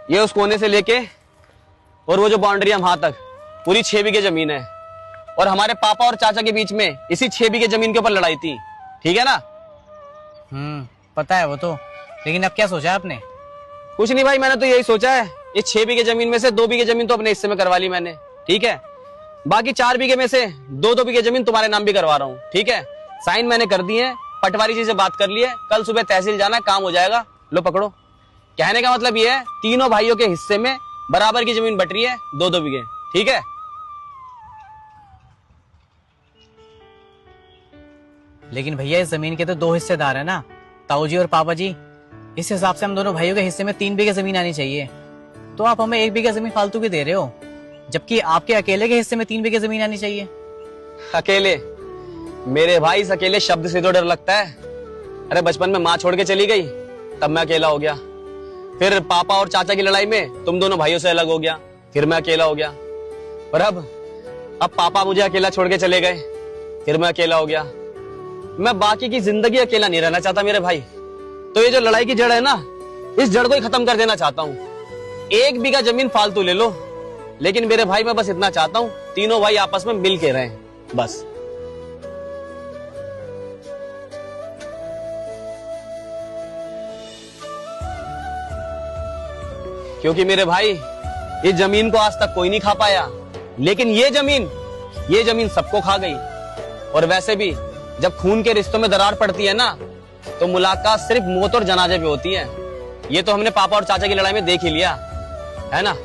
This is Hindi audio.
ये उस कोने से लेके और वो जो बाउंड्री है वहां तक पूरी 6 बीघे जमीन है। और हमारे पापा और चाचा के बीच में इसी 6 बीघे जमीन के ऊपर लड़ाई थी, ठीक है ना? पता है वो तो, लेकिन अब क्या सोचा है आपने? कुछ नहीं भाई, मैंने तो यही सोचा है, ये 6 बीघे जमीन में से 2 बीघे जमीन तो अपने हिस्से में करवा ली मैंने, ठीक है? बाकी 4 बीघे में से 2-2 बीघे जमीन तुम्हारे नाम भी करवा रहा हूँ, ठीक है? साइन मैंने कर दिए, पटवारी जी से बात कर ली है, कल सुबह तहसील जाना, काम हो जाएगा। लो पकड़ो। कहने का मतलब ये है, तीनों भाइयों के हिस्से में बराबर की जमीन बट रही है, 2-2 बीघे, ठीक है? लेकिन भैया इस जमीन के तो 2 हिस्सेदार है ना, ताऊ जी और पापा जी। इस हिसाब से हम दोनों भाइयों के हिस्से में 3 बीघे जमीन आनी चाहिए। तो आप हमें 1 बीघा जमीन फालतू की दे रहे हो, जबकि आपके अकेले के हिस्से में 3 बीघे जमीन आनी चाहिए। अकेले? मेरे भाई, इस अकेले शब्द से तो डर लगता है। अरे बचपन में माँ छोड़ के चली गई, तब मैं अकेला हो गया। फिर पापा और चाचा की लड़ाई में तुम दोनों भाइयों से अलग हो गया, फिर मैं अकेला हो गया। और अब पापा मुझे अकेला छोड़ के चले गए, फिर मैं अकेला हो गया। मैं बाकी की जिंदगी अकेला नहीं रहना चाहता मेरे भाई। तो ये जो लड़ाई की जड़ है ना, इस जड़ को ही खत्म कर देना चाहता हूँ। 1 बीघा जमीन फालतू ले लो, लेकिन मेरे भाई मैं बस इतना चाहता हूँ, तीनों भाई आपस में मिल के रहें, बस। क्योंकि मेरे भाई, ये जमीन को आज तक कोई नहीं खा पाया, लेकिन ये जमीन सबको खा गई। और वैसे भी जब खून के रिश्तों में दरार पड़ती है ना, तो मुलाकात सिर्फ मौत और जनाजे पे होती है। ये तो हमने पापा और चाचा की लड़ाई में देख ही लिया है ना।